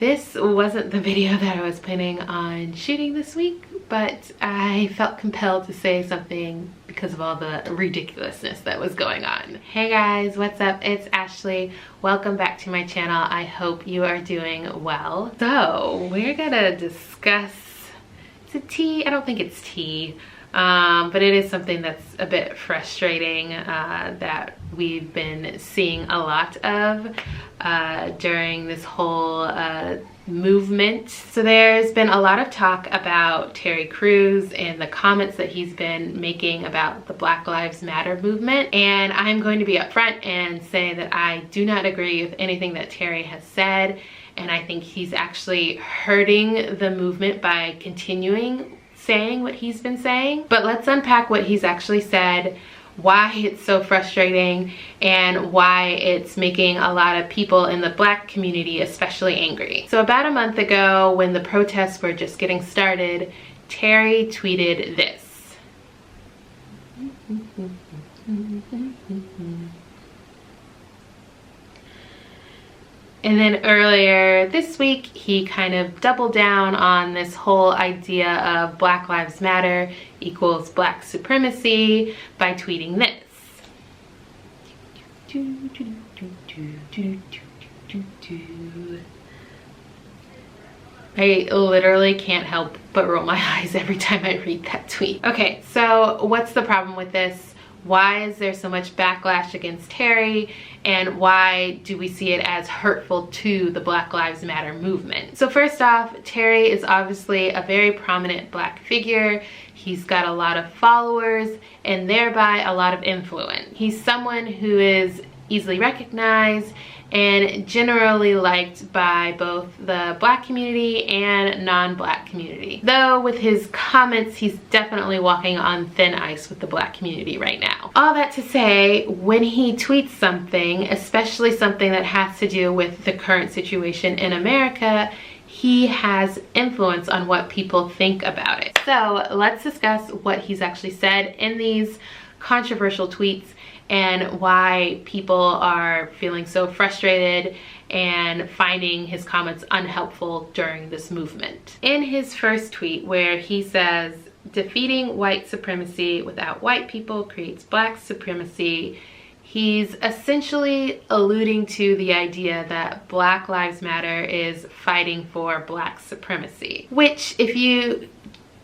This wasn't the video that I was planning on shooting this week, but I felt compelled to say something because of all the ridiculousness that was going on. Hey guys, what's up? It's Ashley. Welcome back to my channel. I hope you are doing well. So we're gonna discuss, is it tea? I don't think it's tea. But it is something that's a bit frustrating that we've been seeing a lot of during this whole movement. So there's been a lot of talk about Terry Crews and the comments that he's been making about the Black Lives Matter movement. And I'm going to be upfront and say that I do not agree with anything that Terry has said. And I think he's actually hurting the movement by continuing saying what he's been saying. But let's unpack what he's actually said, why it's so frustrating, and why it's making a lot of people in the Black community especially angry. So about a month ago, when the protests were just getting started, Terry tweeted this. And then earlier this week, he kind of doubled down on this whole idea of Black Lives Matter equals Black Supremacy by tweeting this. I literally can't help but roll my eyes every time I read that tweet. Okay, so what's the problem with this? Why is there so much backlash against Terry, and why do we see it as hurtful to the Black Lives Matter movement? So first off, Terry is obviously a very prominent Black figure. He's got a lot of followers and thereby a lot of influence. He's someone who is easily recognized and generally liked by both the Black community and non-Black community. Though with his comments, he's definitely walking on thin ice with the Black community right now. All that to say, when he tweets something, especially something that has to do with the current situation in America, he has influence on what people think about it. So let's discuss what he's actually said in these controversial tweets and why people are feeling so frustrated and finding his comments unhelpful during this movement. In his first tweet, where he says, "Defeating white supremacy without white people creates Black supremacy," he's essentially alluding to the idea that Black Lives Matter is fighting for Black supremacy, which if you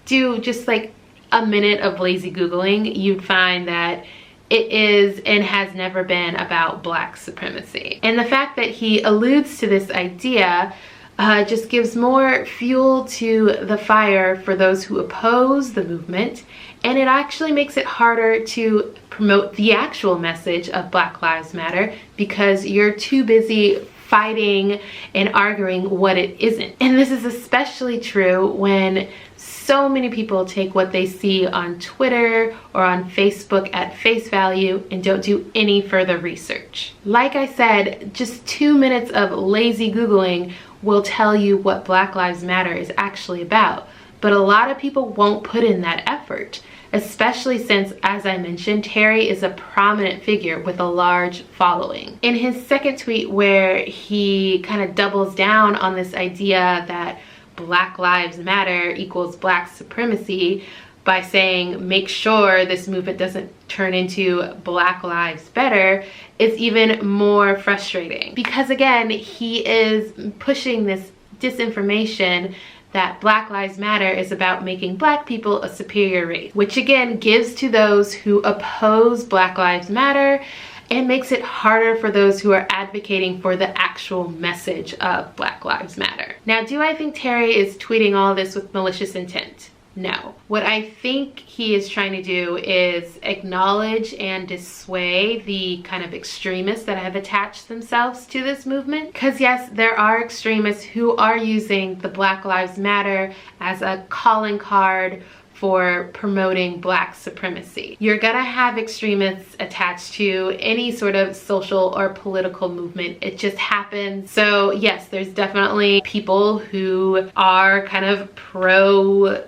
do just like a minute of lazy Googling, you'd find that it is and has never been about Black supremacy. And the fact that he alludes to this idea just gives more fuel to the fire for those who oppose the movement, and it actually makes it harder to promote the actual message of Black Lives Matter because you're too busy fighting and arguing what it isn't. And this is especially true when so many people take what they see on Twitter or on Facebook at face value and don't do any further research. Like I said, just 2 minutes of lazy Googling will tell you what Black Lives Matter is actually about. But a lot of people won't put in that effort, especially since, as I mentioned, Terry is a prominent figure with a large following. In his second tweet, where he kind of doubles down on this idea that Black Lives Matter equals Black supremacy by saying, make sure this movement doesn't turn into Black Lives Better, it's even more frustrating. Because again, he is pushing this disinformation that Black Lives Matter is about making Black people a superior race, which again gives to those who oppose Black Lives Matter and makes it harder for those who are advocating for the actual message of Black Lives Matter. Now, do I think Terry is tweeting all this with malicious intent? No. What I think he is trying to do is acknowledge and dissuade the kind of extremists that have attached themselves to this movement. Because yes, there are extremists who are using the Black Lives Matter as a calling card for promoting Black supremacy. You're gonna have extremists attached to any sort of social or political movement. It just happens. So yes, there's definitely people who are kind of pro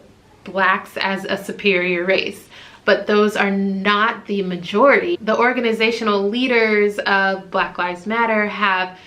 Blacks as a superior race, but those are not the majority. The organizational leaders of Black Lives Matter have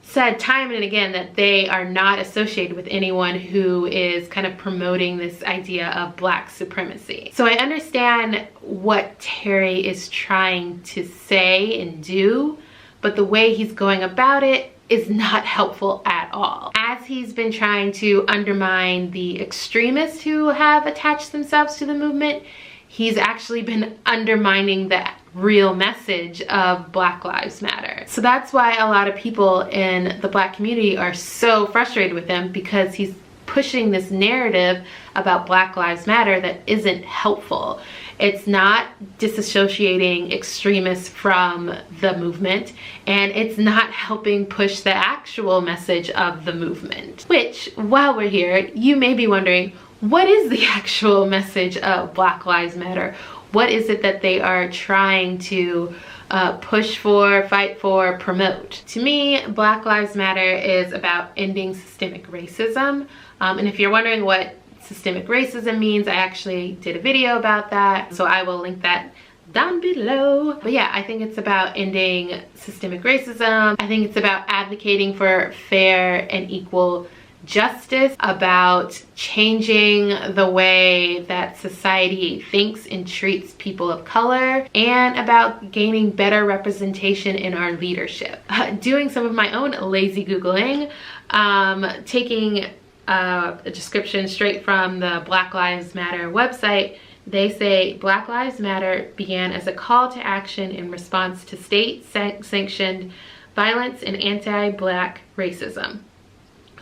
said time and again that they are not associated with anyone who is kind of promoting this idea of Black supremacy. So I understand what Terry is trying to say and do, but the way he's going about it is not helpful at all. As he's been trying to undermine the extremists who have attached themselves to the movement, he's actually been undermining the real message of Black Lives Matter. So that's why a lot of people in the Black community are so frustrated with him, because he's pushing this narrative about Black Lives Matter that isn't helpful. It's not disassociating extremists from the movement, and it's not helping push the actual message of the movement. Which, while we're here, you may be wondering, what is the actual message of Black Lives Matter? What is it that they are trying to push for, fight for, promote? To me, Black Lives Matter is about ending systemic racism. And if you're wondering what systemic racism means, I actually did a video about that, so I will link that down below. But yeah, I think it's about ending systemic racism. I think it's about advocating for fair and equal justice, about changing the way that society thinks and treats people of color, and about gaining better representation in our leadership. Doing some of my own lazy Googling, taking a description straight from the Black Lives Matter website, they say Black Lives Matter began as a call to action in response to state-sanctioned violence and anti-Black racism.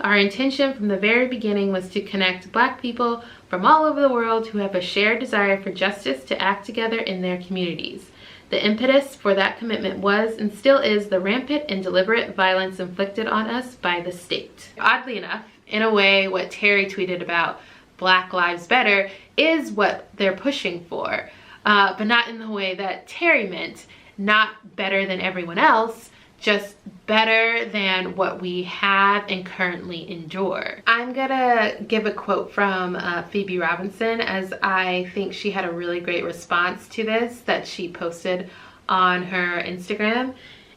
Our intention from the very beginning was to connect Black people from all over the world who have a shared desire for justice to act together in their communities. The impetus for that commitment was and still is the rampant and deliberate violence inflicted on us by the state. Oddly enough, in a way, what Terry tweeted about Black Lives Better is what they're pushing for, but not in the way that Terry meant. Not better than everyone else, just better than what we have and currently endure. I'm gonna give a quote from Phoebe Robinson, as I think she had a really great response to this that she posted on her Instagram.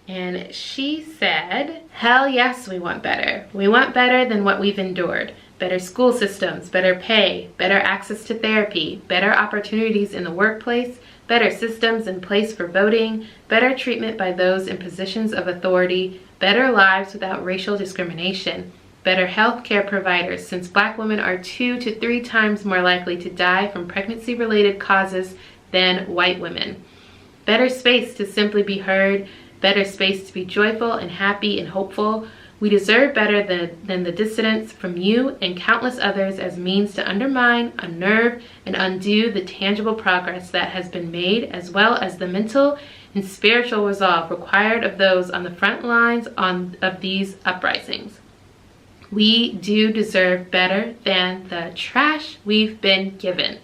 And she said, "Hell yes, we want better. We want better than what we've endured. Better school systems, better pay, better access to therapy, better opportunities in the workplace, better systems in place for voting, better treatment by those in positions of authority, better lives without racial discrimination, better health care providers, since Black women are 2 to 3 times more likely to die from pregnancy-related causes than white women. Better space to simply be heard, better space to be joyful and happy and hopeful. We deserve better than the dissidence from you and countless others as means to undermine, unnerve, and undo the tangible progress that has been made, as well as the mental and spiritual resolve required of those on the front lines of these uprisings. We do deserve better than the trash we've been given,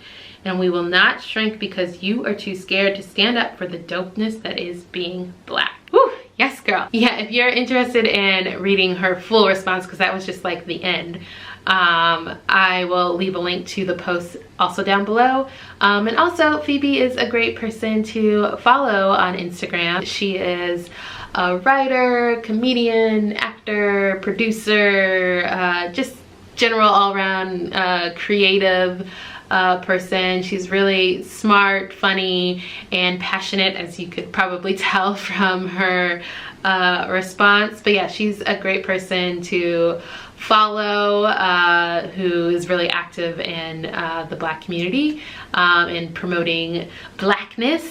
and we will not shrink because you are too scared to stand up for the dopeness that is being Black." Whew, yes girl. Yeah, if you're interested in reading her full response, because that was just like the end, I will leave a link to the post also down below. And also, Phoebe is a great person to follow on Instagram. She is a writer, comedian, actor, producer, just general all-around creative person. She's really smart, funny, and passionate, as you could probably tell from her response. But yeah, she's a great person to follow, who is really active in the Black community and promoting Blackness.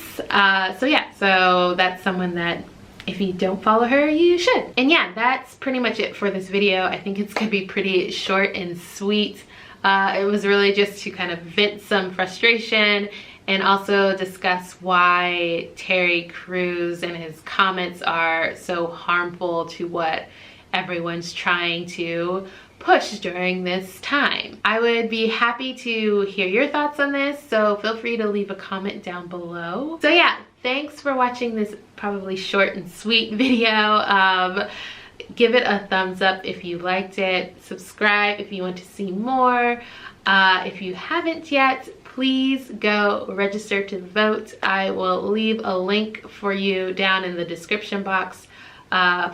So yeah, so that's someone that if you don't follow her, you should. And yeah, that's pretty much it for this video. I think it's gonna be pretty short and sweet. It was really just to kind of vent some frustration and also discuss why Terry Crews and his comments are so harmful to what everyone's trying to push during this time. I would be happy to hear your thoughts on this, so feel free to leave a comment down below. So yeah, thanks for watching this probably short and sweet video. Give it a thumbs up if you liked it. Subscribe if you want to see more. If you haven't yet, please go register to vote. I will leave a link for you down in the description box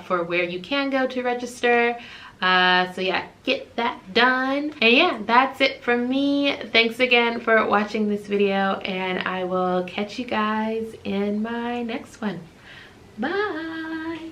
for where you can go to register. So yeah, get that done. And yeah, that's it from me. Thanks again for watching this video, and I will catch you guys in my next one. Bye.